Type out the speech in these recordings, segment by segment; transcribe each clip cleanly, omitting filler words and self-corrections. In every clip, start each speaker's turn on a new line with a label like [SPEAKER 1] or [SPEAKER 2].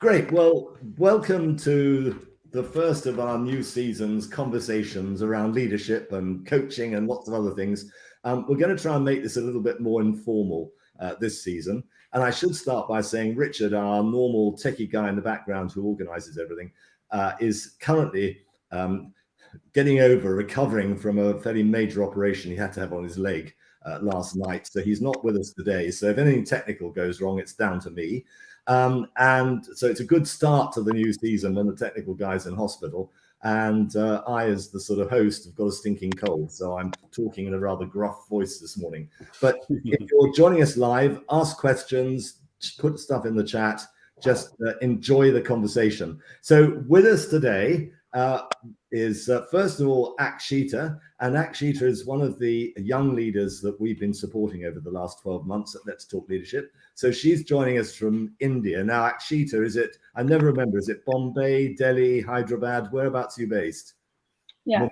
[SPEAKER 1] Great. Well, welcome to the first of our new season's conversations around leadership and coaching and lots of other things. We're going to try and make this a little bit more informal this season. And I should start by saying Richard, our normal techie guy in the background who organizes everything, is currently recovering from a fairly major operation he had to have on his leg last night. So he's not with us today. So if anything technical goes wrong, it's down to me. And so it's a good start to the new season when the technical guy's in hospital. And I, as the sort of host, have got a stinking cold. So I'm talking in a rather gruff voice this morning. But if you're joining us live, ask questions, put stuff in the chat, just enjoy the conversation. So with us today is first of all Akshita, and Akshita is one of the young leaders that we've been supporting over the last 12 months at Let's Talk Leadership. So she's joining us from India. Now, Akshita, I never remember, is it Bombay, Delhi, Hyderabad? Whereabouts are you based?
[SPEAKER 2] Yeah,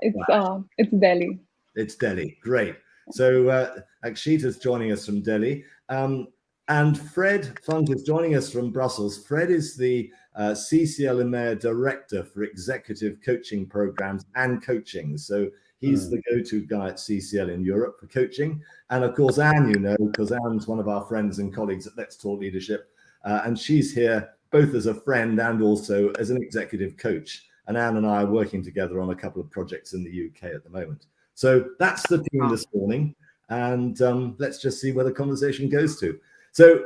[SPEAKER 2] it's Delhi.
[SPEAKER 1] It's Delhi, great. So Akshita's joining us from Delhi. And Fred Funck is joining us from Brussels. Fred is the CCL EMEA Director for Executive Coaching Programs and Coaching. So he's the go-to guy at CCL in Europe for coaching. And of course, Anne, you know, because Anne's one of our friends and colleagues at Let's Talk Leadership. And she's here both as a friend and also as an executive coach. And Anne and I are working together on a couple of projects in the UK at the moment. So that's the team this morning. And let's just see where the conversation goes to. So,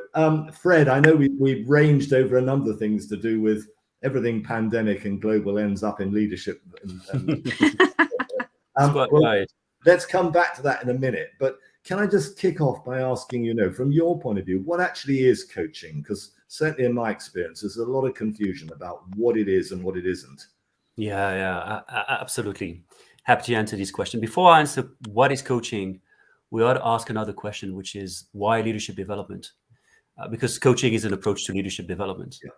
[SPEAKER 1] Fred, I know we've ranged over a number of things to do with everything pandemic and global ends up in leadership. Let's come back to that in a minute. But can I just kick off by asking, you know, from your point of view, what actually is coaching? Because certainly in my experience, there's a lot of confusion about what it is and what it isn't.
[SPEAKER 3] Yeah, absolutely. Happy to answer this question. Before I answer what is coaching, we ought to ask another question, which is why leadership development? Because coaching is an approach to leadership development.
[SPEAKER 1] Yeah.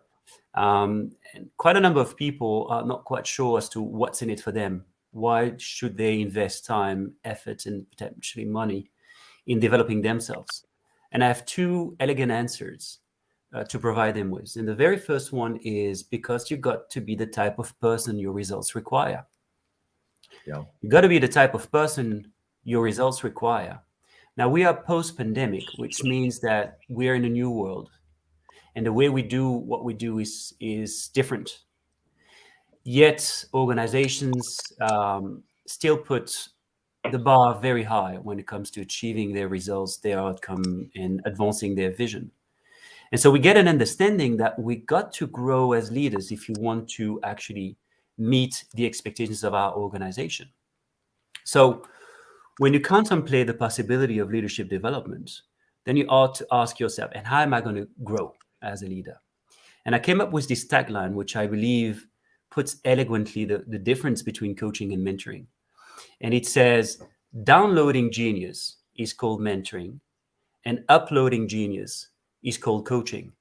[SPEAKER 3] And quite a number of people are not quite sure as to what's in it for them. Why should they invest time, effort, and potentially money in developing themselves? And I have two elegant answers to provide them with. And the very first one is because you got to be the type of person your results require.
[SPEAKER 1] Yeah.
[SPEAKER 3] You got to be the type of person your results require. Now, we are post-pandemic, which means that we are in a new world. And the way we do what we do is different. Yet, organizations still put the bar very high when it comes to achieving their results, their outcome, and advancing their vision. And so we get an understanding that we got to grow as leaders if you want to actually meet the expectations of our organization. So when you contemplate the possibility of leadership development, then you ought to ask yourself, and how am I going to grow as a leader? And I came up with this tagline, which I believe puts elegantly the difference between coaching and mentoring. And it says, downloading genius is called mentoring, and uploading genius is called coaching.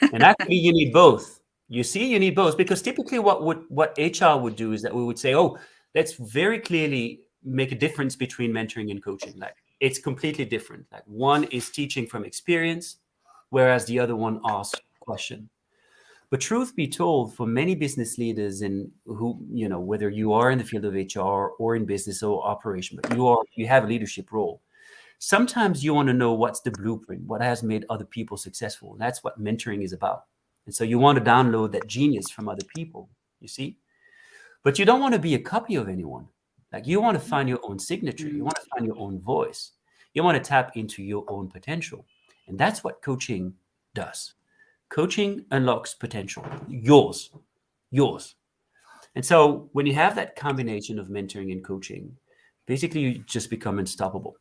[SPEAKER 3] And actually, you need both. You see, you need both, because typically what HR would do is that we would say, oh, let's very clearly make a difference between mentoring and coaching. Like, it's completely different. Like, one is teaching from experience, whereas the other one asks question. But truth be told, for many business leaders, and who, you know, whether you are in the field of HR or in business or operation, but you have a leadership role. Sometimes you want to know what's the blueprint, what has made other people successful. And that's what mentoring is about. And so you want to download that genius from other people, you see? But you don't want to be a copy of anyone. Like, you want to find your own signature. You want to find your own voice. You want to tap into your own potential. And that's what coaching does. Coaching unlocks potential, yours. And so when you have that combination of mentoring and coaching, basically you just become unstoppable.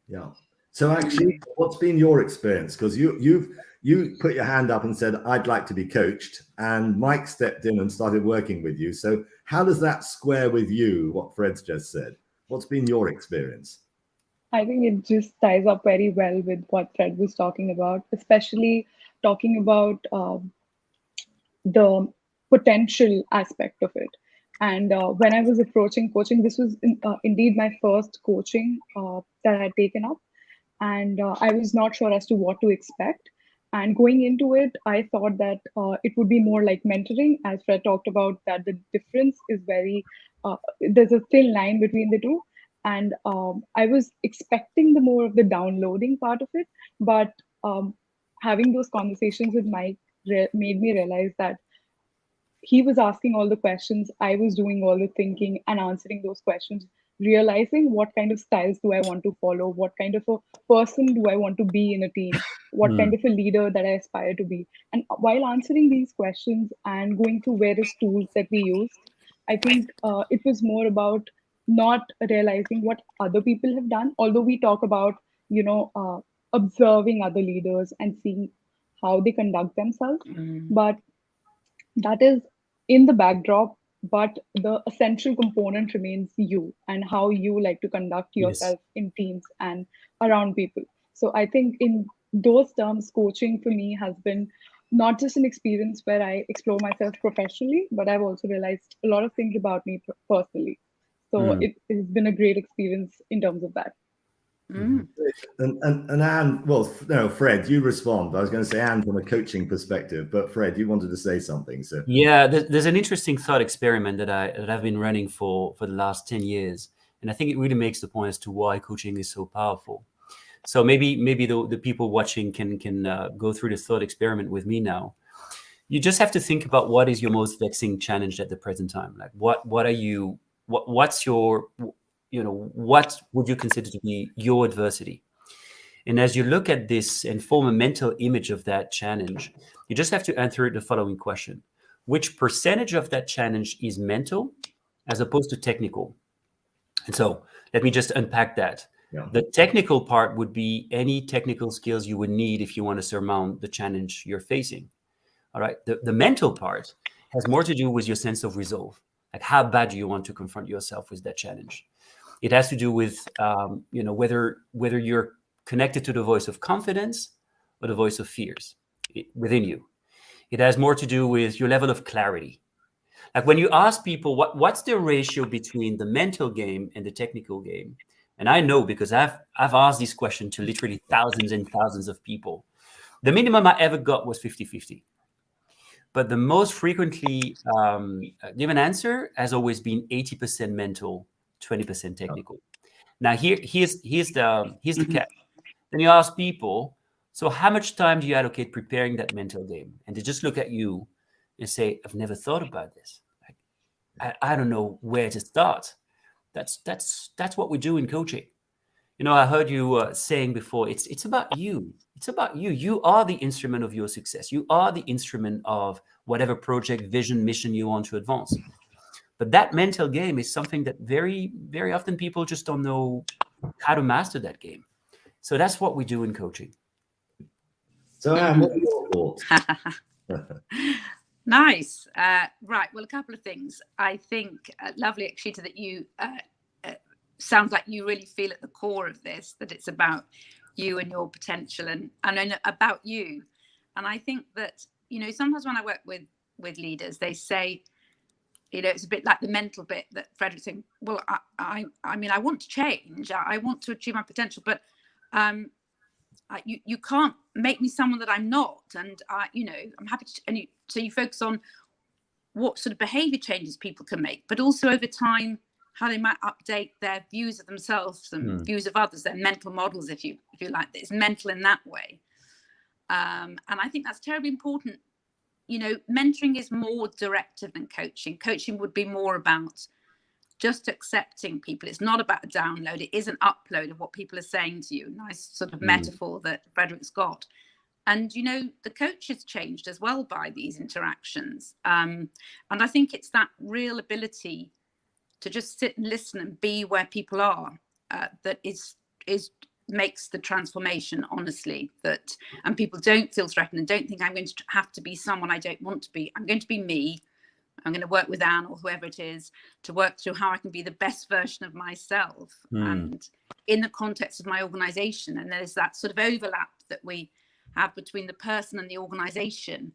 [SPEAKER 1] Yeah. So actually, what's been your experience? Because you put your hand up and said, I'd like to be coached, and Mike stepped in and started working with you. So how does that square with you, what Fred's just said? What's been your experience?
[SPEAKER 2] I think it just ties up very well with what Fred was talking about, especially talking about the potential aspect of it. And when I was approaching coaching, this was indeed my first coaching that I had taken up. And I was not sure as to what to expect. And going into it, I thought that it would be more like mentoring, as Fred talked about, that the difference is there's a thin line between the two. And I was expecting the more of the downloading part of it, but having those conversations with Mike made me realize that he was asking all the questions, I was doing all the thinking and answering those questions, realizing what kind of styles do I want to follow, what kind of a person do I want to be in a team, what kind of a leader that I aspire to be. And while answering these questions and going through various tools that we used, I think it was more about not realizing what other people have done, although we talk about, observing other leaders and seeing how they conduct themselves. But that is in the backdrop, but the essential component remains you and how you like to conduct yourself in teams and around people. So I think in those terms, coaching for me has been not just an experience where I explore myself professionally, but I've also realized a lot of things about me personally. So it has been a great experience in terms of that.
[SPEAKER 1] And Anne, well, no, Fred, you respond. I was going to say Anne from a coaching perspective, but Fred, you wanted to say something. So
[SPEAKER 3] yeah, there's an interesting thought experiment that I've been running for the last 10 years, and I think it really makes the point as to why coaching is so powerful. So maybe the people watching can go through the thought experiment with me now. You just have to think about what is your most vexing challenge at the present time. Like what's your, what would you consider to be your adversity? And as you look at this and form a mental image of that challenge, you just have to answer the following question. Which percentage of that challenge is mental as opposed to technical? And so let me just unpack that.
[SPEAKER 1] Yeah.
[SPEAKER 3] The technical part would be any technical skills you would need if you want to surmount the challenge you're facing. All right. The mental part has more to do with your sense of resolve. Like how bad do you want to confront yourself with that challenge? It has to do with, whether you're connected to the voice of confidence or the voice of fears within you. It has more to do with your level of clarity. Like when you ask people what's the ratio between the mental game and the technical game, and I know because I've asked this question to literally thousands and thousands of people. The minimum I ever got was 50-50. But the most frequently given answer has always been 80% mental, 20% technical. Now here's the catch. Then you ask people, so how much time do you allocate preparing that mental game? And they just look at you and say, I've never thought about this. I don't know where to start. That's what we do in coaching. I heard you saying before, it's about you. It's about you. You are the instrument of your success. You are the instrument of whatever project, vision, mission you want to advance. But that mental game is something that very, very often people just don't know how to master that game. So that's what we do in coaching.
[SPEAKER 1] So Anne, what are your thoughts?
[SPEAKER 4] Nice. Right. Well, a couple of things. I think, lovely, Akshita, that you sounds like you really feel at the core of this, that it's about you and your potential and about you. And I think that, sometimes when I work with leaders, they say, it's a bit like the mental bit that Frederic saying, well, I mean, I want to change. I want to achieve my potential, but you can't make me someone that I'm not. And, I'm happy to, so you focus on what sort of behavior changes people can make, but also over time, how they might update their views of themselves and views of others, their mental models, if you like. It's mental in that way. And I think that's terribly important. Mentoring is more directive than coaching. Coaching would be more about just accepting people. It's not about a download. It is an upload of what people are saying to you. Nice sort of metaphor that Frederic's got. And, the coach has changed as well by these interactions. And I think it's that real ability to just sit and listen and be where people are that makes the transformation, honestly, and people don't feel threatened and don't think I'm going to have to be someone I don't want to be. I'm going to be me. I'm going to work with Anne or whoever it is to work through how I can be the best version of myself and in the context of my organization. And there's that sort of overlap that we have between the person and the organization.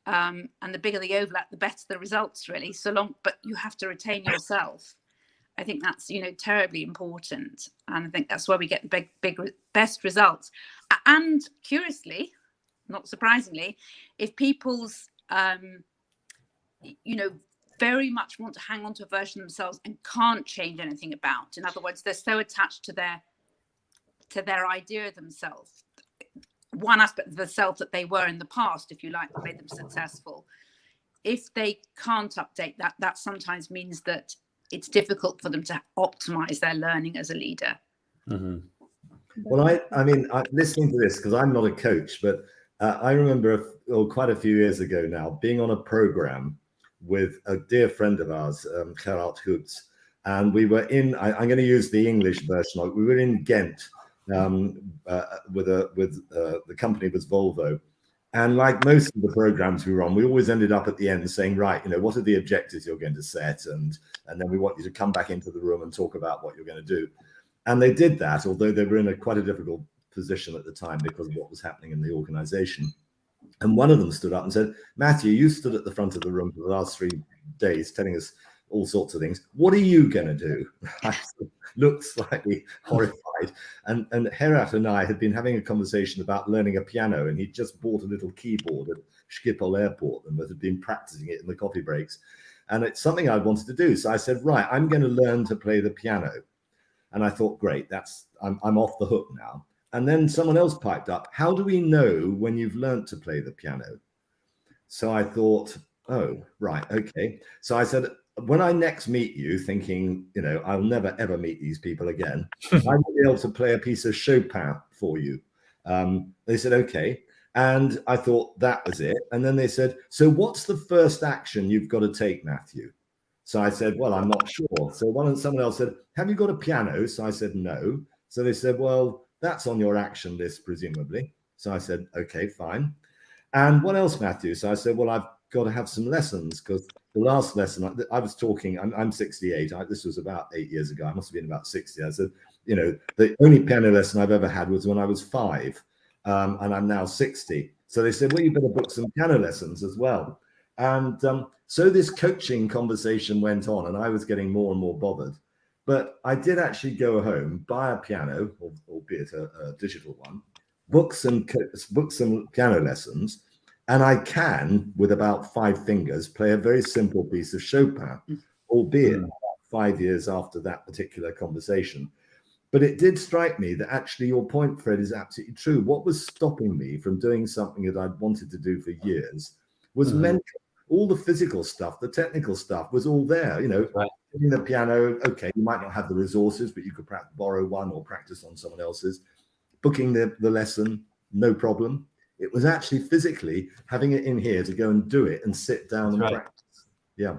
[SPEAKER 4] And the bigger the overlap, the better the results, really. But you have to retain yourself. I think that's, terribly important. And I think that's where we get the best results. And curiously, not surprisingly, if people's, very much want to hang on to a version of themselves and can't change anything about. In other words, they're so attached to their idea of themselves, one aspect of the self that they were in the past, if you like, that made them successful. If they can't update that, that sometimes means that it's difficult for them to optimize their learning as a leader.
[SPEAKER 3] Mm-hmm.
[SPEAKER 1] Well, I mean, I'm listening to this because I'm not a coach, but I remember quite a few years ago now being on a program with a dear friend of ours, Gerard Hoets, and we were in. I'm going to use the English version. We were in Ghent with the company was Volvo. And like most of the programs we were on, we always ended up at the end saying, right, what are the objectives you're going to set? And then we want you to come back into the room and talk about what you're going to do. And they did that, although they were in quite a difficult position at the time because of what was happening in the organization. And one of them stood up and said, Matthew, you stood at the front of the room for the last 3 days telling us all sorts of things. What are you going to do? I looked slightly horrified. And Gerard and I had been having a conversation about learning a piano, and he'd just bought a little keyboard at Schiphol Airport and had been practicing it in the coffee breaks. And it's something I wanted to do. So I said, right, I'm going to learn to play the piano. And I thought, great, I'm off the hook now. And then someone else piped up, how do we know when you've learned to play the piano? So I thought, oh, right, okay. So I said, when I next meet you, thinking, I'll never, ever meet these people again, I will be able to play a piece of Chopin for you. They said, okay. And I thought that was it. And then they said, so what's the first action you've got to take, Matthew? So I said, well, I'm not sure. So someone else said, have you got a piano? So I said, no. So they said, well, that's on your action list, presumably. So I said, okay, fine. And what else, Matthew? So I said, well, I've got to have some lessons, because the last lesson I was talking, I'm 68. This was about 8 years ago. I must have been about 60. I said, the only piano lesson I've ever had was when I was 5, and I'm now 60. So they said, well, you better book some piano lessons as well. And so this coaching conversation went on, and I was getting more and more bothered. But I did actually go home, buy a piano, albeit a digital one, book some piano lessons, and I can, with about 5 fingers, play a very simple piece of Chopin, albeit about 5 years after that particular conversation. But it did strike me that actually your point, Fred, is absolutely true. What was stopping me from doing something that I'd wanted to do for years was mental. All the physical stuff, the technical stuff was all there, right. In the piano, okay, you might not have the resources, but you could perhaps borrow one or practice on someone else's. Booking the lesson, no problem. It was actually physically having it in here to go and do it and sit down and practice. Yeah.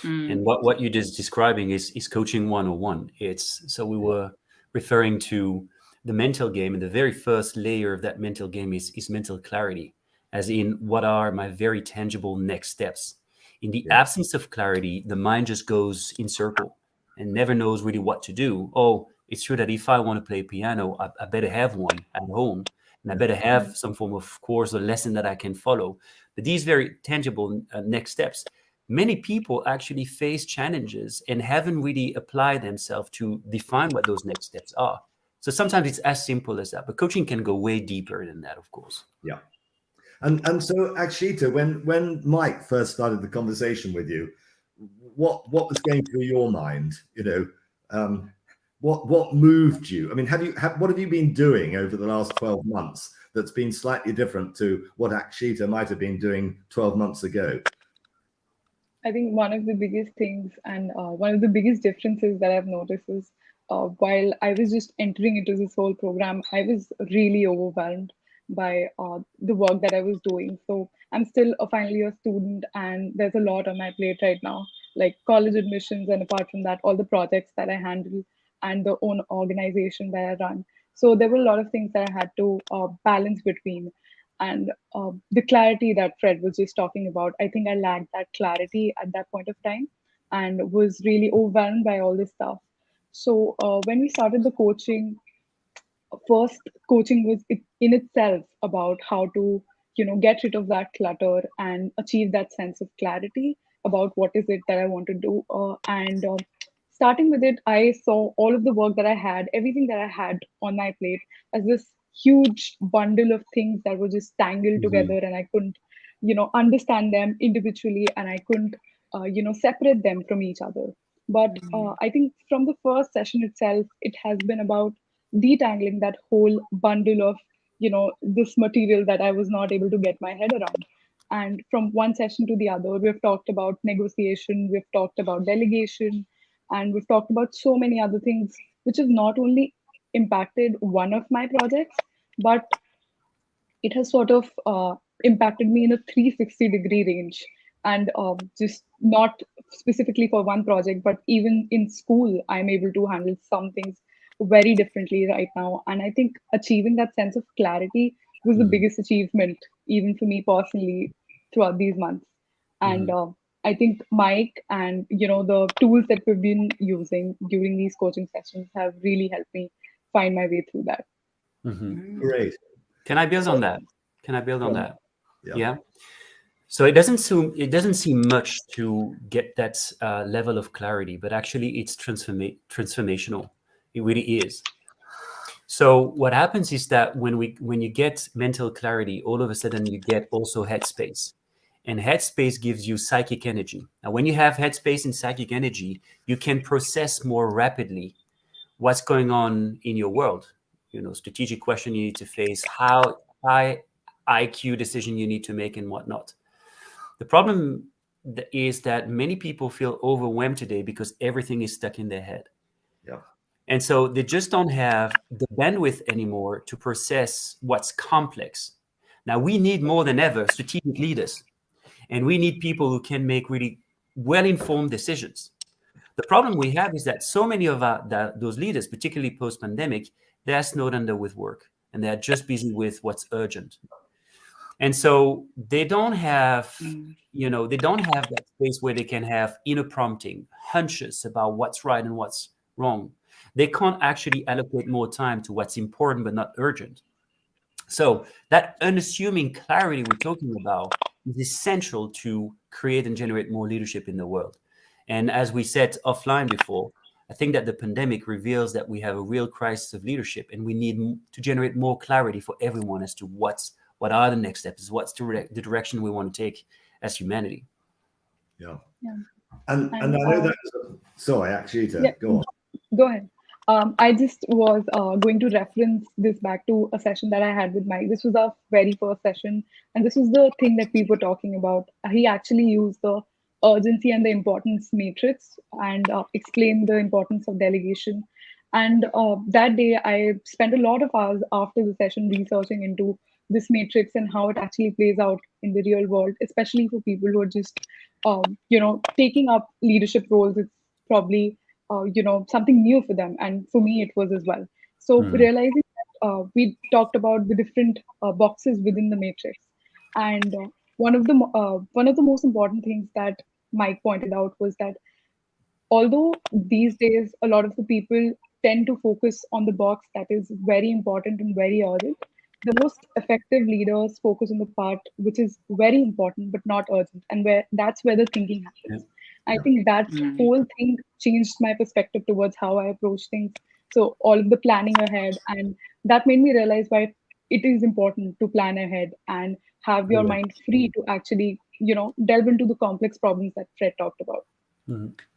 [SPEAKER 3] And what you're just describing is coaching 101. So we were referring to the mental game, and the very first layer of that mental game is mental clarity, as in, what are my very tangible next steps? In the absence of clarity, the mind just goes in circle and never knows really what to do. Oh, it's true that if I want to play piano, I better have one at home, and I better have some form of course or lesson that I can follow. But these very tangible next steps, many people actually face challenges and haven't really applied themselves to define what those next steps are. So sometimes it's as simple as that, but coaching can go way deeper than that, of course.
[SPEAKER 1] Yeah. And so, Akshita, when Mike first started the conversation with you, what was going through your mind? What moved you? I mean, what have you been doing over the last 12 months that's been slightly different to what Akshita might have been doing 12 months ago?
[SPEAKER 2] I think one of the biggest things and one of the biggest differences that I've noticed is while I was just entering into this whole program, I was really overwhelmed by the work that I was doing. So I'm still a final year student, and there's a lot on my plate right now, like college admissions, and apart from that, all the projects that I handle and the own organization that I run. So there were a lot of things that I had to balance between. And the clarity that Fred was just talking about, I think I lacked that clarity at that point of time and was really overwhelmed by all this stuff. So when we started the coaching, first coaching was in itself about how to get rid of that clutter and achieve that sense of clarity about what is it that I want to do. And starting with it, I saw all of the work that I had, everything that I had on my plate as this huge bundle of things that were just tangled together, and I couldn't, understand them individually, and I couldn't, separate them from each other. But I think from the first session itself, it has been about detangling that whole bundle of, this material that I was not able to get my head around. And from one session to the other, we've talked about negotiation, we've talked about delegation, and we've talked about so many other things, which have not only impacted one of my projects, but it has sort of impacted me in a 360-degree range. And just not specifically for one project, but even in school, I'm able to handle some things very differently right now. And I think achieving that sense of clarity was the biggest achievement, even for me personally, throughout these months. And I think Mike and the tools that we've been using during these coaching sessions have really helped me find my way through that.
[SPEAKER 1] Great.
[SPEAKER 3] Can I build on that?
[SPEAKER 1] Yeah.
[SPEAKER 3] Yeah. So it doesn't seem much to get that level of clarity, but actually it's transformational. It really is. So what happens is that when you get mental clarity, all of a sudden you get also headspace. And headspace gives you psychic energy. Now, when you have headspace and psychic energy, you can process more rapidly what's going on in your world. Strategic question you need to face, how high IQ decision you need to make, and whatnot. The problem is that many people feel overwhelmed today because everything is stuck in their head.
[SPEAKER 1] Yeah.
[SPEAKER 3] And so they just don't have the bandwidth anymore to process what's complex. Now, we need more than ever strategic leaders, and we need people who can make really well-informed decisions. The problem we have is that so many of those leaders, particularly post-pandemic, they're snowed under with work, and they're just busy with what's urgent. And so they don't have, that space where they can have inner prompting, hunches about what's right and what's wrong. They can't actually allocate more time to what's important but not urgent. So that unassuming clarity we're talking about is essential to create and generate more leadership in the world. And as we said offline before, I think that the pandemic reveals that we have a real crisis of leadership, and we need to generate more clarity for everyone as to what are the next steps, what's the direction we want to take as humanity.
[SPEAKER 1] Yeah.
[SPEAKER 2] Yeah.
[SPEAKER 1] And I know that. Sorry, Akshita,
[SPEAKER 2] Yeah,
[SPEAKER 1] go on.
[SPEAKER 2] Go ahead. I just was going to reference this back to a session that I had with Mike. This was our very first session, and this was the thing that we were talking about. He actually used the urgency and the importance matrix and explained the importance of delegation. And that day, I spent a lot of hours after the session researching into this matrix and how it actually plays out in the real world, especially for people who are just, taking up leadership roles. It's probably something new for them, and for me it was as well. So realizing that we talked about the different boxes within the matrix, and one of the most important things that Mike pointed out was that although these days a lot of the people tend to focus on the box that is very important and very urgent, the most effective leaders focus on the part which is very important but not urgent, and that's where the thinking happens. I think that whole thing changed my perspective towards how I approach things. So all of the planning ahead, and that made me realize why it is important to plan ahead and have your mind free to actually, delve into the complex problems that Fred talked about.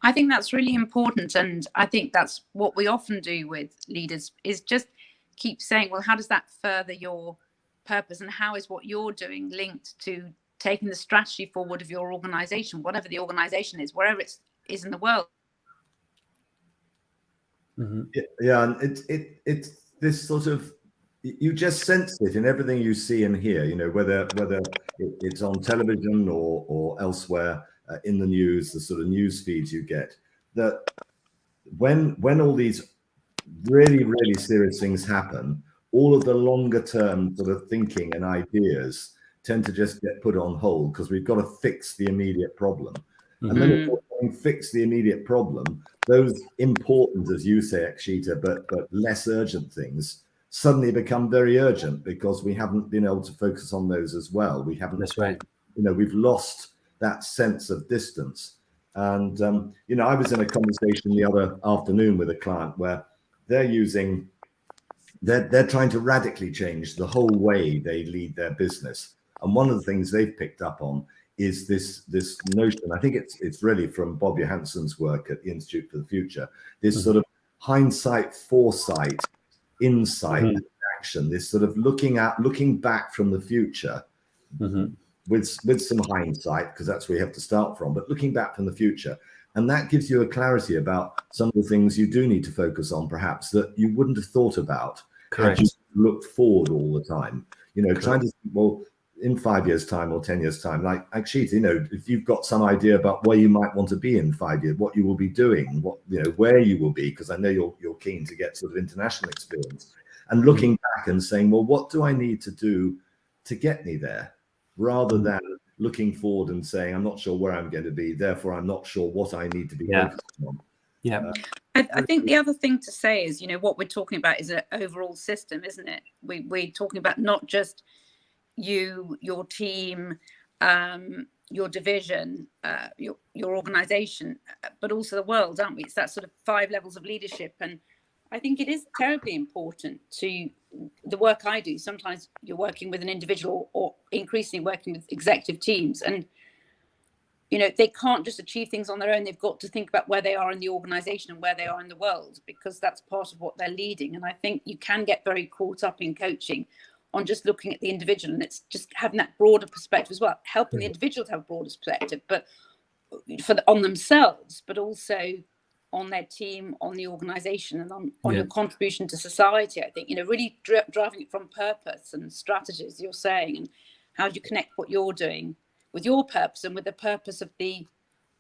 [SPEAKER 4] I think that's really important, and I think that's what we often do with leaders, is just keep saying, well, how does that further your purpose, and how is what you're doing linked to taking the strategy forward of your organization, whatever the organization is, wherever it is in the world.
[SPEAKER 1] Yeah, and it's this sort of, you just sense it in everything you see and hear, whether it's on television or elsewhere in the news, the sort of news feeds you get, that when all these really, really serious things happen, all of the longer term sort of thinking and ideas tend to just get put on hold because we've got to fix the immediate problem. And then if we fix the immediate problem, those important, as you say, Akshita, but less urgent things suddenly become very urgent because we haven't been able to focus on those as well. We haven't.
[SPEAKER 3] That's right.
[SPEAKER 1] We've lost that sense of distance. And I was in a conversation the other afternoon with a client where they're using they're trying to radically change the whole way they lead their business. And one of the things they've picked up on is this notion. I think it's really from Bob Johansson's work at the Institute for the Future. This sort of hindsight, foresight, insight, and action. This sort of looking back from the future with some hindsight, because that's where you have to start from. But looking back from the future, and that gives you a clarity about some of the things you do need to focus on, perhaps that you wouldn't have thought about.
[SPEAKER 3] Correct.
[SPEAKER 1] Had you looked forward all the time. You know,
[SPEAKER 3] Correct.
[SPEAKER 1] trying to think, well, in 5 years' time or 10 years' time, like Akshita, you know, if you've got some idea about where you might want to be in 5 years, what you will be doing, what, you know, where you will be, because I know you're keen to get sort of international experience, and looking back and saying, well, what do I need to do to get me there, rather than looking forward and saying, I'm not sure where I'm going to be, therefore I'm not sure what I need to be focusing on.
[SPEAKER 3] Yeah.
[SPEAKER 4] I think the other thing to say is, you know, what we're talking about is an overall system, isn't it? We're talking about not just you, your team, your division, your organization, but also the world, aren't we? It's that sort of 5 levels of leadership. And I think it is terribly important to the work I do. Sometimes you're working with an individual, or increasingly working with executive teams, and you know, they can't just achieve things on their own. They've got to think about where they are in the organization and where they are in the world, because that's part of what they're leading. And I think you can get very caught up in coaching on just looking at the individual, and it's just having that broader perspective as well, helping the individual to have a broader perspective, but on themselves, but also on their team, on the organization, and on your contribution to society. I think, you know, really driving it from purpose and strategies, you're saying, and how do you connect what you're doing with your purpose and with the purpose of the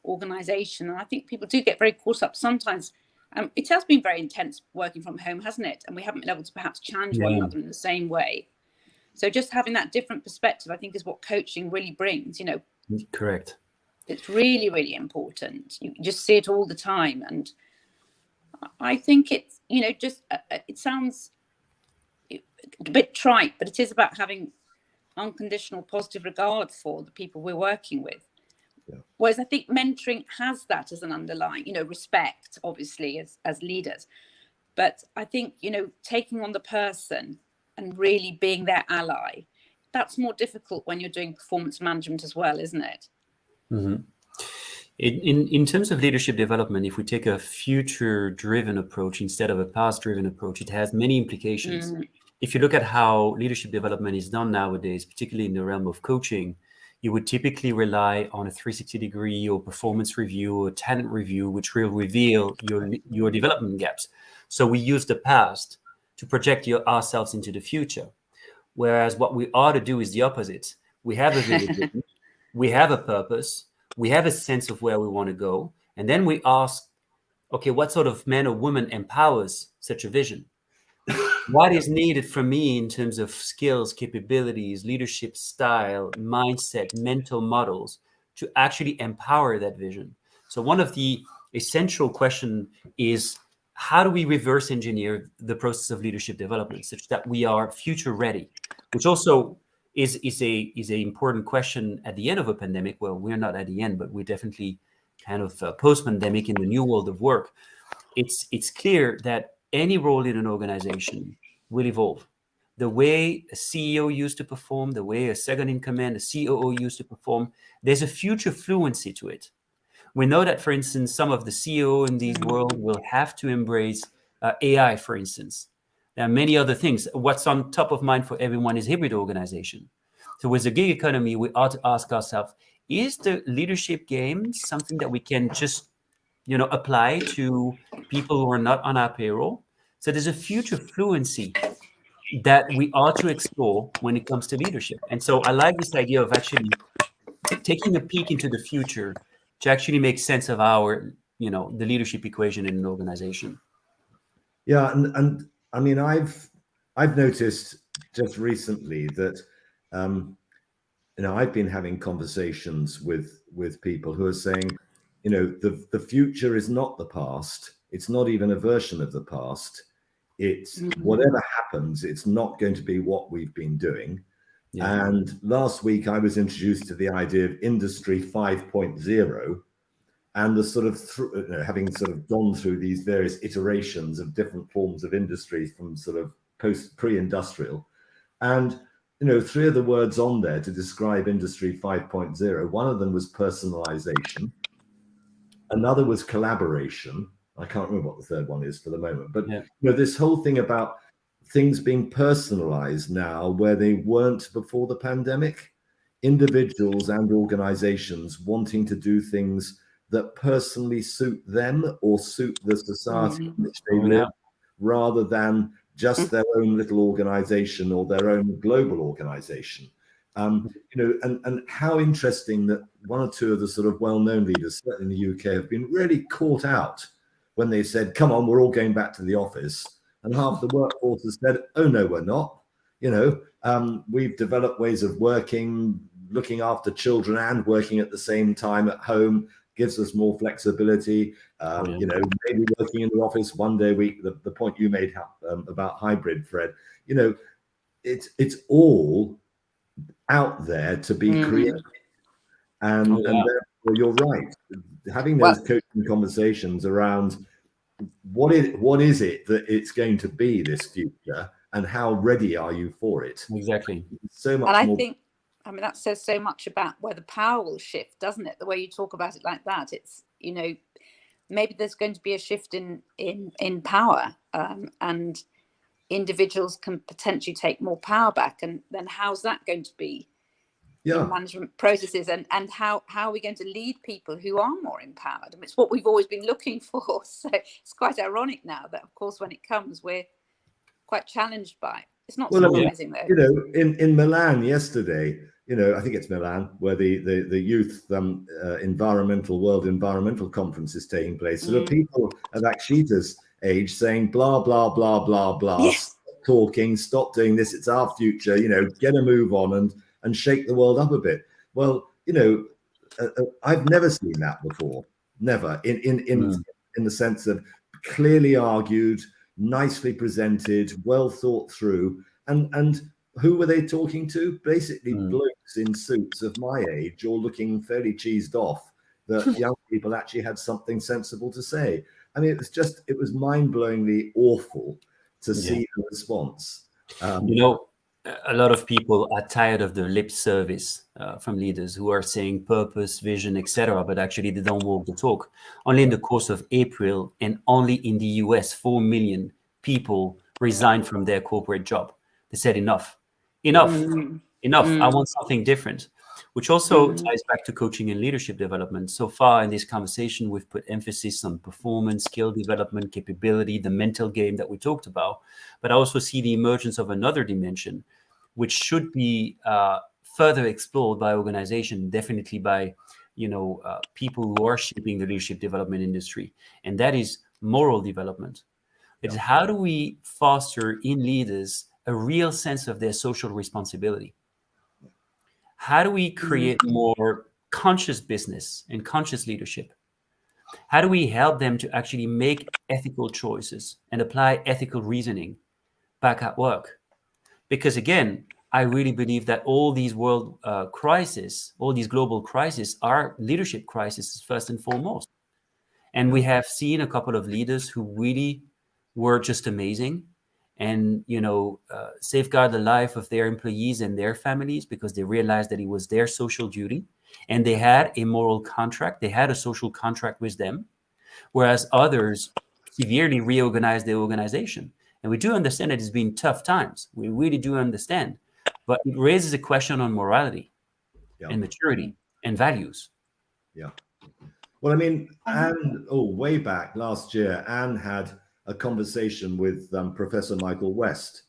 [SPEAKER 4] organization. And I think people do get very caught up sometimes. It has been very intense working from home, hasn't it? And we haven't been able to perhaps challenge one another in the same way. So just having that different perspective, I think, is what coaching really brings, you know.
[SPEAKER 3] Correct.
[SPEAKER 4] It's really, really important. You just see it all the time. And I think it's, you know, just, it sounds a bit trite, but it is about having unconditional positive regard for the people we're working with. Yeah. Whereas I think mentoring has that as an underlying, you know, respect, obviously, as leaders. But I think, you know, taking on the person and really being their ally, that's more difficult when you're doing performance management as well, isn't it?
[SPEAKER 3] Mm-hmm. In terms of leadership development, if we take a future-driven approach instead of a past-driven approach, it has many implications. If you look at how leadership development is done nowadays, particularly in the realm of coaching, you would typically rely on a 360-degree or performance review or talent review, which will reveal your development gaps. So we use the past to project ourselves into the future. Whereas what we ought to do is the opposite. We have a vision, we have a purpose, we have a sense of where we want to go. And then we ask, okay, what sort of man or woman empowers such a vision? What is needed from me in terms of skills, capabilities, leadership style, mindset, mental models to actually empower that vision? So one of the essential questions is, how do we reverse engineer the process of leadership development such that we are future ready? Which also is a important question at the end of a pandemic. Well, we're not at the end, but we're definitely kind of post-pandemic in the new world of work. It's clear that any role in an organization will evolve. The way a CEO used to perform, the way a second in command, a COO used to perform, there's a future fluency to it. We know that, for instance, some of the CEO in this world will have to embrace AI, for instance. There are many other things. What's on top of mind for everyone is hybrid organization. So with the gig economy, we ought to ask ourselves, is the leadership game something that we can just, you know, apply to people who are not on our payroll? So there's a future fluency that we ought to explore when it comes to leadership. And so I like this idea of actually taking a peek into the future to actually make sense of our, you know, the leadership equation in an organization.
[SPEAKER 1] Yeah, and I mean, I've noticed just recently that, you know, I've been having conversations with people who are saying, you know, the future is not the past. It's not even a version of the past. It's whatever happens, it's not going to be what we've been doing. Yeah. And last week I was introduced to the idea of Industry 5.0 and the sort of, having sort of gone through these various iterations of different forms of industry from sort of pre-industrial. And, you know, 3 of the words on there to describe Industry 5.0, one of them was personalization. Another was collaboration. I can't remember what the third one is for the moment, but you know, this whole thing about things being personalized now where they weren't before the pandemic, individuals and organizations wanting to do things that personally suit them or suit the society in which they live, rather than just their own little organization or their own global organization. You know, and how interesting that 1 or 2 of the sort of well-known leaders, certainly in the UK, have been really caught out when they said, come on, we're all going back to the office. And half the workforce has said, oh, no, we're not. You know, we've developed ways of working, looking after children and working at the same time at home, gives us more flexibility. You know, maybe working in the office 1 day a week, the point you made about hybrid, Fred, you know, it's all out there to be created. And therefore, you're right. Having those coaching conversations around what is it that it's going to be, this future, and how ready are you for it?
[SPEAKER 3] Exactly.
[SPEAKER 4] So much more. I mean, that says so much about where the power will shift, doesn't it? The way you talk about it like that, it's, you know, maybe there's going to be a shift in power, and individuals can potentially take more power back. And then how's that going to be in management processes? And how are we going to lead people who are more empowered? I mean, it's what we've always been looking for. So it's quite ironic now that, of course, when it comes, we're quite challenged by it. It's not surprising, though.
[SPEAKER 1] You know, in Milan yesterday, you know, I think it's Milan, where the youth World Environmental Conference is taking place. So there are people of Akshita's age saying, blah, blah, blah, blah, blah, stop talking, stop doing this, it's our future, you know, get a move on and shake the world up a bit. Well, you know, I've never seen that before. Never. In the sense of clearly argued, nicely presented, well thought through. And who were they talking to? Basically blokes in suits of my age, all looking fairly cheesed off, that young people actually had something sensible to say. I mean, it was mind-blowingly awful to see the response.
[SPEAKER 3] You know, a lot of people are tired of the lip service from leaders who are saying purpose, vision, etc., but actually they don't walk the talk. Only in the course of April, and only in the US, 4 million people resigned from their corporate job. They said enough. I want something different, which also ties back to coaching and leadership development. So far in this conversation, we've put emphasis on performance, skill development, capability, the mental game that we talked about. But I also see the emergence of another dimension, which should be further explored by organizations, definitely by people who are shaping the leadership development industry. And that is moral development. It's how do we foster in leaders a real sense of their social responsibility? How do we create more conscious business and conscious leadership? How do we help them to actually make ethical choices and apply ethical reasoning back at work? Because again, I really believe that all these world crises, all these global crises are leadership crises first and foremost. And we have seen a couple of leaders who really were just amazing and, safeguard the life of their employees and their families because they realized that it was their social duty and they had a moral contract. They had a social contract with them, whereas others severely reorganized their organization. And we do understand that it's been tough times. We really do understand. But it raises a question on morality and maturity and values.
[SPEAKER 1] Yeah. Well, I mean, Anne, way back last year, Anne had a conversation with Professor Michael West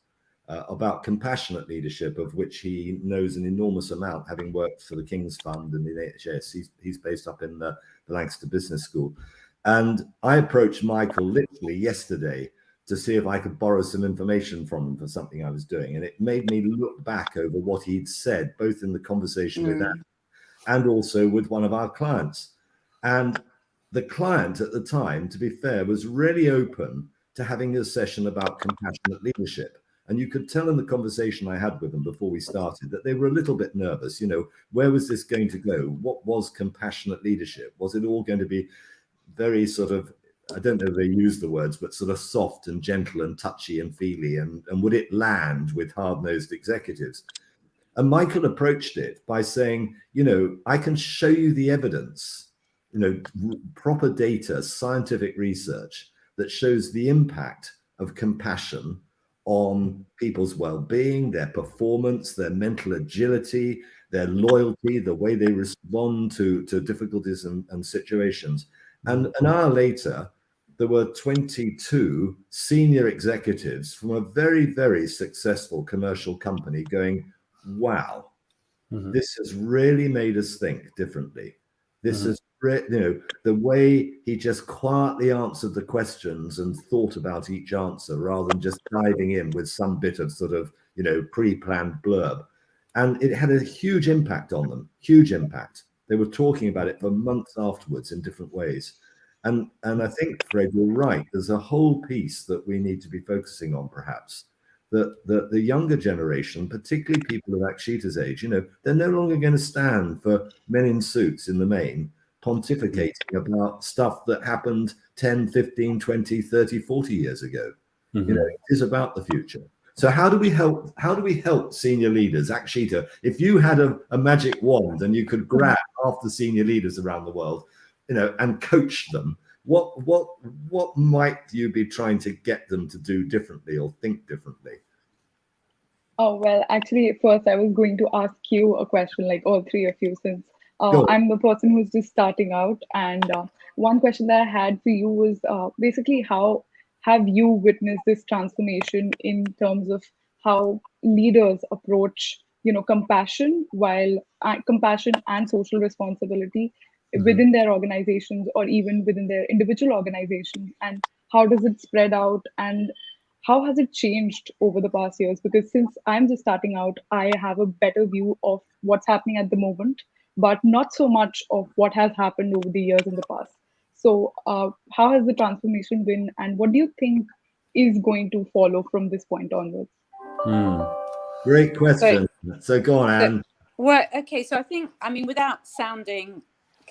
[SPEAKER 1] about compassionate leadership, of which he knows an enormous amount, having worked for the King's Fund and the NHS. He's based up in the Lancaster Business School. And I approached Michael literally yesterday to see if I could borrow some information from him for something I was doing. And it made me look back over what he'd said, both in the conversation with Anne and also with one of our clients. And the client at the time, to be fair, was really open to having a session about compassionate leadership. And you could tell in the conversation I had with them before we started that they were a little bit nervous. Where was this going to go? What was compassionate leadership? Was it all going to be very sort of I don't know if they use the words, but sort of soft and gentle and touchy and feely, and would it land with hard-nosed executives? And Michael approached it by saying, I can show you the evidence, proper data, scientific research that shows the impact of compassion on people's well-being, their performance, their mental agility, their loyalty, the way they respond to difficulties and situations. And an hour later, there were 22 senior executives from a very, very successful commercial company going, wow, this has really made us think differently. This is, the way he just quietly answered the questions and thought about each answer rather than just diving in with some bit of sort of, pre-planned blurb. And it had a huge impact on them, huge impact. They were talking about it for months afterwards in different ways. And I think, Fred, you're right. There's a whole piece that we need to be focusing on, perhaps. That the younger generation, particularly people of Akshita's age, they're no longer going to stand for men in suits in the main, pontificating about stuff that happened 10, 15, 20, 30, 40 years ago. It is about the future. So how do we help senior leaders? Akshita, if you had a magic wand and you could grab half the senior leaders around the world, and coach them, what might you be trying to get them to do differently or think differently?
[SPEAKER 2] Oh, well, actually, first I was going to ask you a question, like all three of you, since I'm the person who's just starting out. And one question that I had for you was basically, how have you witnessed this transformation in terms of how leaders approach, compassion and social responsibility within their organizations or even within their individual organizations, and how does it spread out, and how has it changed over the past years? Because since I'm just starting out, I have a better view of what's happening at the moment, but not so much of what has happened over the years in the past. So how has the transformation been, and what do you think is going to follow from this point onwards?
[SPEAKER 1] Great question. So go on, Anne.
[SPEAKER 4] Well, okay. So I think, without sounding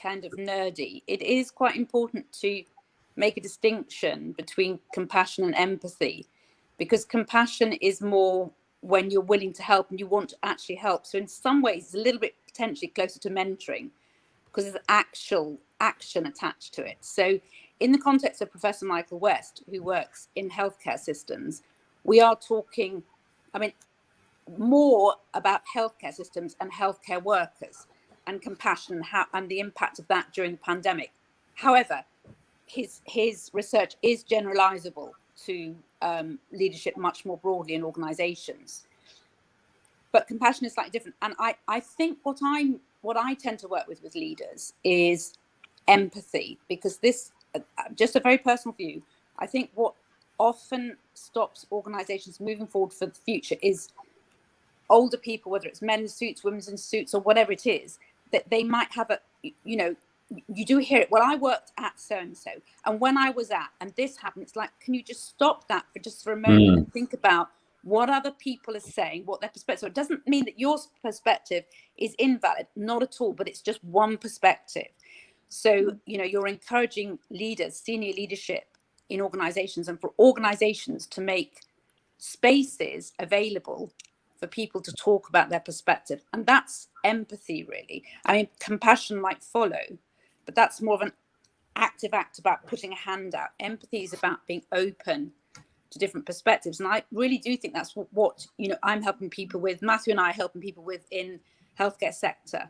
[SPEAKER 4] kind of nerdy, it is quite important to make a distinction between compassion and empathy, because compassion is more when you're willing to help and you want to actually help. So in some ways it's a little bit potentially closer to mentoring because there's actual action attached to it. So in the context of Professor Michael West, who works in healthcare systems, we are talking more about healthcare systems and healthcare workers and compassion and the impact of that during the pandemic. However, his research is generalizable to leadership much more broadly in organizations. But compassion is slightly different. And I think what I tend to work with leaders is empathy, because this, just a very personal view, I think what often stops organizations moving forward for the future is older people, whether it's men in suits, women in suits, or whatever it is, that they might have you do hear it. Well, I worked at so-and-so, and when I was at, and this happened, it's like, can you just stop that for a moment and think about what other people are saying, what their perspective. So it doesn't mean that your perspective is invalid, not at all, but it's just one perspective. So, you're encouraging leaders, senior leadership in organizations, and for organizations to make spaces available for people to talk about their perspective. And that's empathy, really. Compassion might follow, but that's more of an active act about putting a hand out. Empathy is about being open to different perspectives. And I really do think that's what I'm helping people with. Matthew and I are helping people with in healthcare sector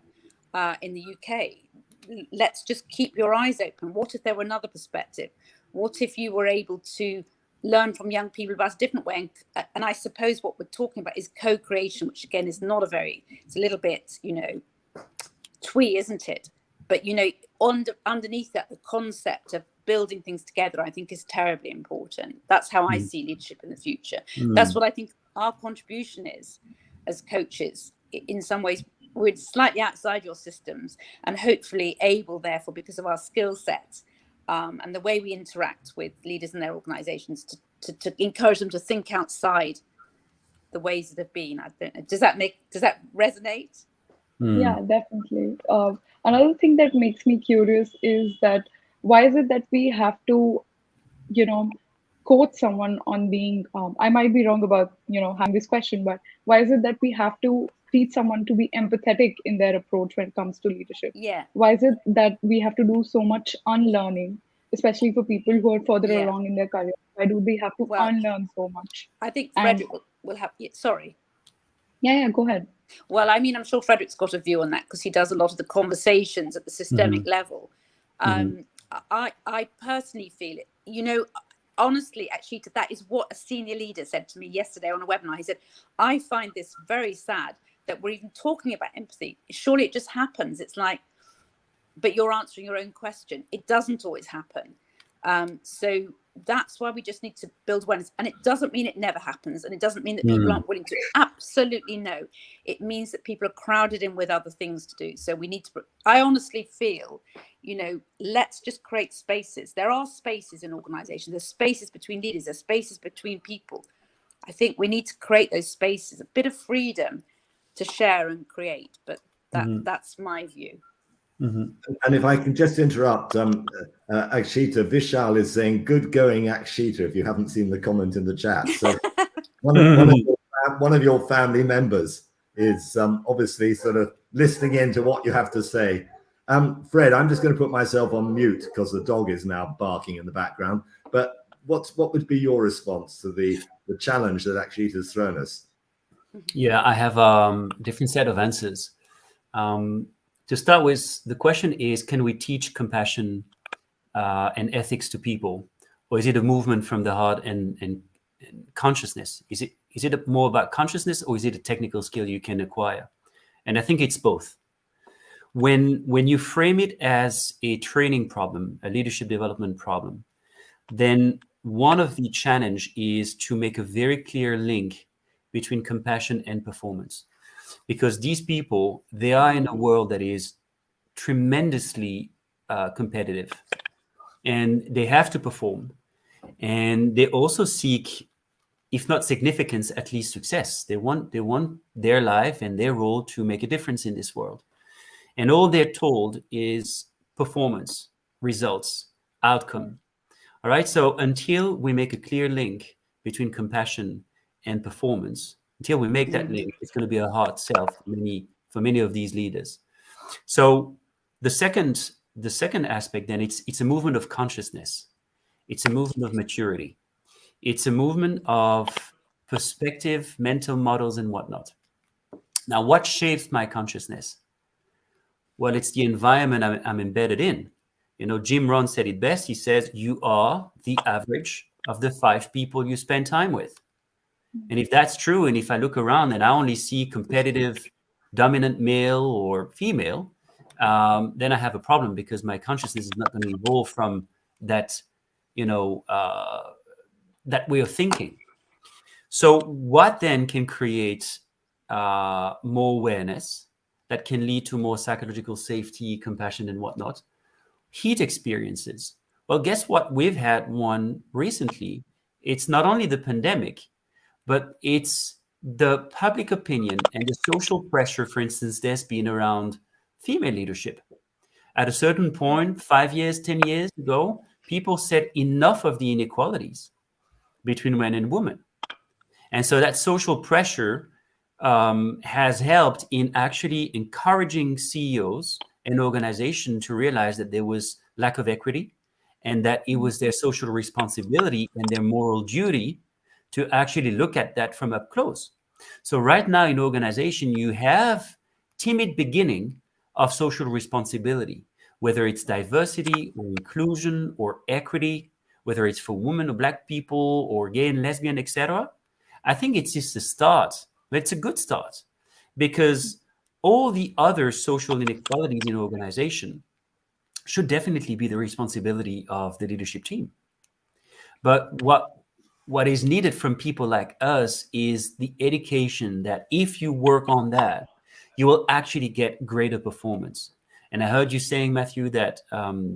[SPEAKER 4] in the UK. Let's just keep your eyes open. What if there were another perspective? What if you were able to learn from young people about a different way? And I suppose what we're talking about is co-creation, which again is not it's a little bit, twee, isn't it? But, underneath that, the concept of building things together, I think, is terribly important. That's how I see leadership in the future. That's what I think our contribution is as coaches. In some ways, we're slightly outside your systems and hopefully able, therefore, because of our skill sets and the way we interact with leaders in their organizations to encourage them to think outside the ways that have been. I don't know. Does that resonate?
[SPEAKER 2] Yeah, definitely. Another thing that makes me curious is that why is it that we have to quote someone on being, I might be wrong about, having this question, but why is it that we have to teach someone to be empathetic in their approach when it comes to leadership?
[SPEAKER 4] Yeah.
[SPEAKER 2] Why is it that we have to do so much unlearning, especially for people who are further
[SPEAKER 4] Yeah.
[SPEAKER 2] along in their career? Why do they have to
[SPEAKER 4] Well,
[SPEAKER 2] unlearn so much?
[SPEAKER 4] I think
[SPEAKER 2] And
[SPEAKER 4] Frederic will have, sorry.
[SPEAKER 2] yeah, go ahead.
[SPEAKER 4] Well, I mean, I'm sure Frederic's got a view on that because he does a lot of the conversations at the systemic level. I personally feel it, honestly, Akshita, that is what a senior leader said to me yesterday on a webinar. He said, I find this very sad that we're even talking about empathy. Surely it just happens. It's like, but you're answering your own question. It doesn't always happen. So that's why we just need to build awareness. And it doesn't mean it never happens. And it doesn't mean that people aren't willing to. Absolutely no. It means that people are crowded in with other things to do. So we need to, I honestly feel, let's just create spaces. There are spaces in organizations. There's spaces between leaders. There's spaces between people. I think we need to create those spaces, a bit of freedom to share and create. But that's my view.
[SPEAKER 1] And if I can just interrupt, Akshita, Vishal is saying, good going, Akshita, if you haven't seen the comment in the chat. So one of your family members is obviously sort of listening in to what you have to say. Fred, I'm just going to put myself on mute because the dog is now barking in the background. But what would be your response to the challenge that Akshita has thrown us?
[SPEAKER 3] Yeah, I have a different set of answers. To start with, the question is, can we teach compassion and ethics to people? Or is it a movement from the heart and consciousness? Is it more about consciousness, or is it a technical skill you can acquire? And I think it's both. When you frame it as a training problem, a leadership development problem, then one of the challenge is to make a very clear link between compassion and performance. Because these people, they are in a world that is tremendously competitive, and they have to perform. And they also seek, if not significance, at least success. They want their life and their role to make a difference in this world. And all they're told is performance, results, outcome. All right. So until we make a clear link between compassion and performance, until we make that link, it's going to be a hard sell for many of these leaders. So the second aspect, then, it's a movement of consciousness. It's a movement of maturity. It's a movement of perspective, mental models, and whatnot. Now, what shapes my consciousness? Well, it's the environment I'm embedded in. Jim Rohn said it best. He says, you are the average of the 5 people you spend time with. And if that's true, and if I look around and I only see competitive, dominant male or female, then I have a problem, because my consciousness is not going to evolve from that, that way of thinking. So what then can create more awareness that can lead to more psychological safety, compassion, and whatnot? Heat experiences. Well, guess what? We've had one recently. It's not only the pandemic, but it's the public opinion and the social pressure, for instance, there's been around female leadership. At a certain point, 5 years, 10 years ago, people said enough of the inequalities between men and women. And so that social pressure has helped in actually encouraging CEOs and organizations to realize that there was lack of equity, and that it was their social responsibility and their moral duty to actually look at that from up close. So right now in organization, you have timid beginning of social responsibility, whether it's diversity or inclusion or equity, whether it's for women or Black people or gay and lesbian, etc. I think it's just a start, but it's a good start, because all the other social inequalities in organization should definitely be the responsibility of the leadership team. But what is needed from people like us is the education that if you work on that, you will actually get greater performance. And I heard you saying, Matthew, that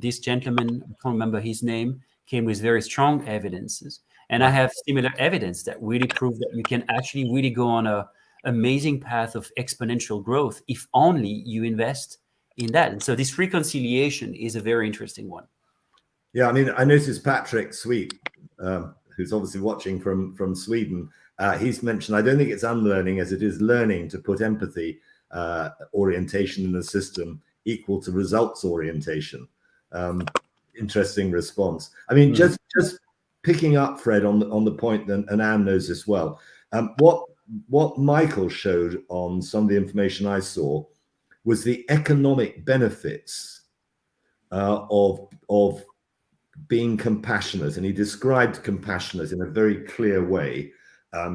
[SPEAKER 3] this gentleman, I can't remember his name, came with very strong evidences. And I have similar evidence that really prove that you can actually really go on a amazing path of exponential growth if only you invest in that. And so this reconciliation is a very interesting one.
[SPEAKER 1] Yeah, I mean, I noticed Patrick Sweet, who's obviously watching from Sweden, he's mentioned, I don't think it's unlearning as it is learning to put empathy orientation in the system equal to results orientation. Interesting response. I mean, just picking up, Fred, on the point, and Anne knows this well, what Michael showed on some of the information I saw was the economic benefits of being compassionate, and he described compassionate in a very clear way.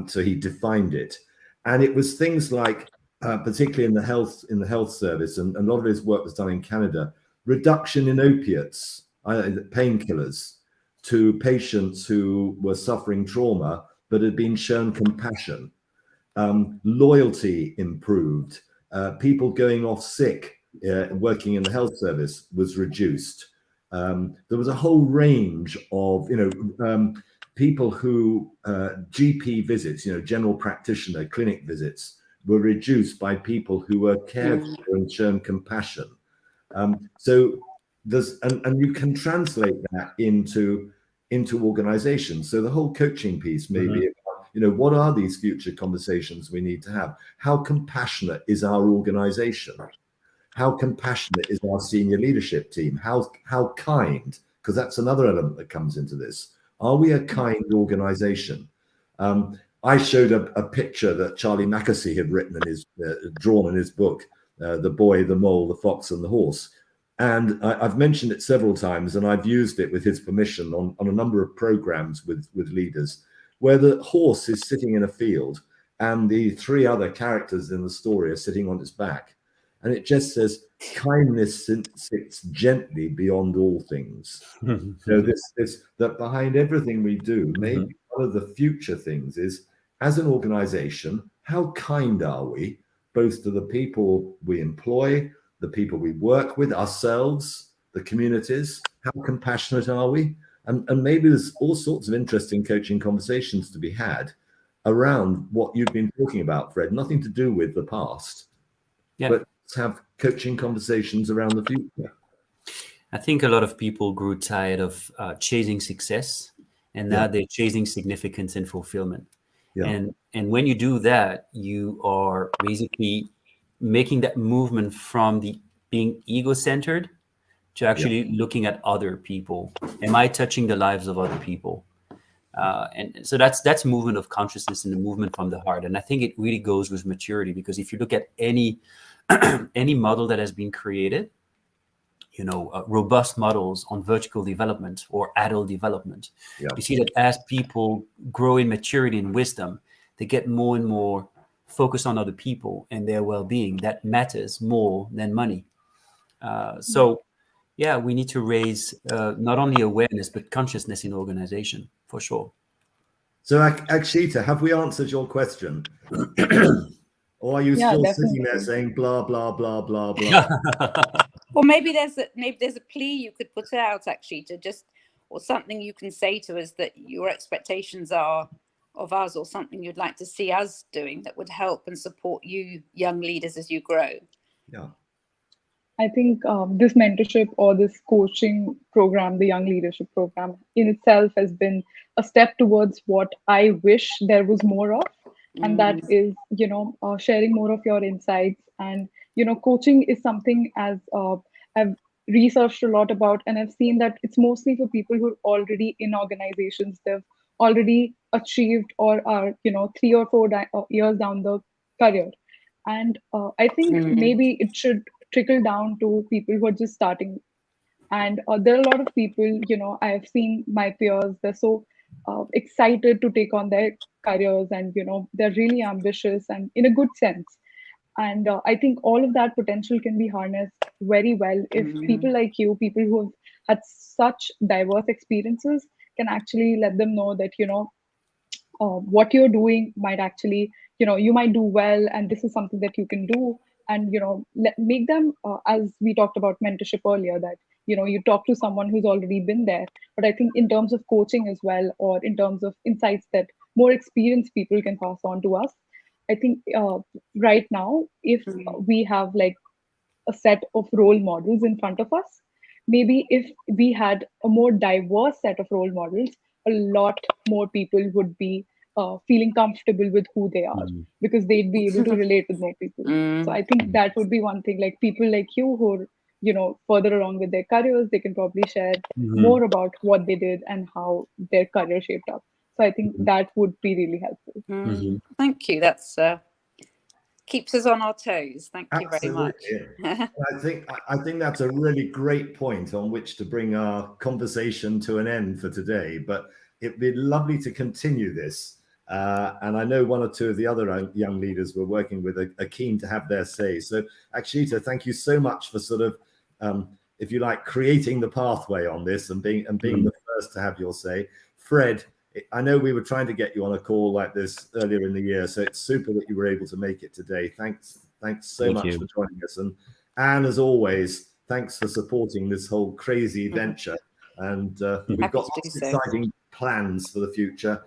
[SPEAKER 1] So he defined it, and it was things like, particularly in the health service, and a lot of his work was done in Canada, reduction in opiates, painkillers, to patients who were suffering trauma but had been shown compassion. Loyalty improved. People going off sick, working in the health service, was reduced. There was a whole range of, people who GP visits, general practitioner clinic visits, were reduced by people who were cared for and shown compassion. So there's, and you can translate that into organizations. So the whole coaching piece may be about, what are these future conversations we need to have? How compassionate is our organization? How compassionate is our senior leadership team? How kind? Because that's another element that comes into this. Are we a kind organization? I showed a picture that Charlie Mackesy had written in his drawn in his book, The Boy, the Mole, the Fox, and the Horse. And I've mentioned it several times, and I've used it with his permission on a number of programs with leaders, where the horse is sitting in a field and the three other characters in the story are sitting on its back. And it just says, kindness sits gently beyond all things. So that behind everything we do, maybe one of the future things is, as an organization, how kind are we, both to the people we employ, the people we work with, ourselves, the communities? How compassionate are we? And maybe there's all sorts of interesting coaching conversations to be had around what you've been talking about, Fred. Nothing to do with the past, but let's have coaching conversations around the future.
[SPEAKER 3] I think a lot of people grew tired of chasing success, and now they're chasing significance and fulfillment. And when you do that, you are basically making that movement from being ego-centered to actually looking at other people. Am I touching the lives of other people? And so that's movement of consciousness and the movement from the heart. And I think it really goes with maturity, because if you look at any model that has been created, robust models on vertical development or adult development, you see that as people grow in maturity and wisdom, they get more and more focused on other people and their well-being. That matters more than money. We need to raise not only awareness, but consciousness in organization, for sure.
[SPEAKER 1] So Akshita, have we answered your question? Or are you still sitting there saying blah, blah, blah, blah, blah?
[SPEAKER 4] Well, maybe there's a plea you could put out, Akshita, or something you can say to us that your expectations are of us, or something you'd like to see us doing that would help and support you young leaders as you grow.
[SPEAKER 1] Yeah.
[SPEAKER 2] I think this mentorship or this coaching program, the Young Leadership Program, in itself has been a step towards what I wish there was more of. And that is, sharing more of your insights. And, coaching is something, as I've researched a lot about, and I've seen that it's mostly for people who are already in organizations. They've already achieved or are, 3 or 4 years down the career. And I think maybe it should trickle down to people who are just starting. And there are a lot of people, I have seen my peers, they're so excited to take on their careers, and they're really ambitious and in a good sense. And I think all of that potential can be harnessed very well if people like you, people who have had such diverse experiences, can actually let them know that what you're doing might actually, you might do well, and this is something that you can do. And make them, as we talked about mentorship earlier, that you talk to someone who's already been there. But I think in terms of coaching as well, or in terms of insights that more experienced people can pass on to us, I think right now, if we have like a set of role models in front of us, maybe if we had a more diverse set of role models, a lot more people would be feeling comfortable with who they are, because they'd be able to relate with more people. So I think that would be one thing, like people like you who are, you know, further along with their careers, they can probably share more about what they did and how their career shaped up. So I think that would be really helpful.
[SPEAKER 4] Thank you. That's keeps us on our toes. Thank you very much.
[SPEAKER 1] I think that's a really great point on which to bring our conversation to an end for today. But it'd be lovely to continue this. And I know one or two of the other young leaders we're working with are keen to have their say. So Akshita, thank you so much for sort of, if you like, creating the pathway on this and being the first to have your say. Fred, I know we were trying to get you on a call like this earlier in the year, so it's super that you were able to make it today. Thanks so much for joining us. And Anne, as always, thanks for supporting this whole crazy venture. And we've got exciting plans for the future.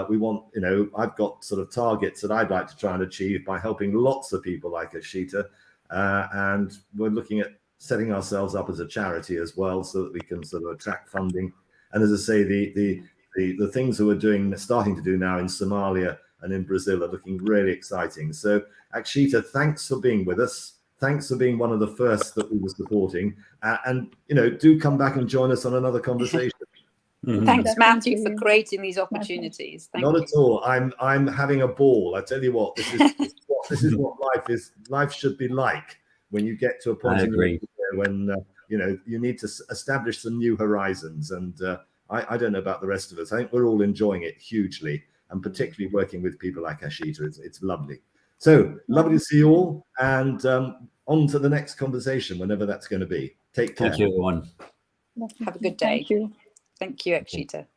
[SPEAKER 1] We want, you know, I've got sort of targets that I'd like to try and achieve by helping lots of people like Akshita. And we're looking at setting ourselves up as a charity as well, so that we can sort of attract funding. And as I say, the things that we're starting to do now in Somalia and in Brazil are looking really exciting. So Akshita, thanks for being with us. Thanks for being one of the first that we were supporting. And, you know, do come back and join us on another conversation.
[SPEAKER 4] Thanks, Matthew, for creating these opportunities.
[SPEAKER 1] Not at all. I'm having a ball. I tell you what, this is what life should be like when you get to a point in your career when you know, you need to establish some new horizons. And I don't know about the rest of us. I think we're all enjoying it hugely, and particularly working with people like Akshita. It's lovely. So lovely to see you all, and on to the next conversation, whenever that's going to be. Take care.
[SPEAKER 3] Thank you, everyone.
[SPEAKER 4] Have a good day.
[SPEAKER 2] Thank you.
[SPEAKER 4] Thank you, Akshita.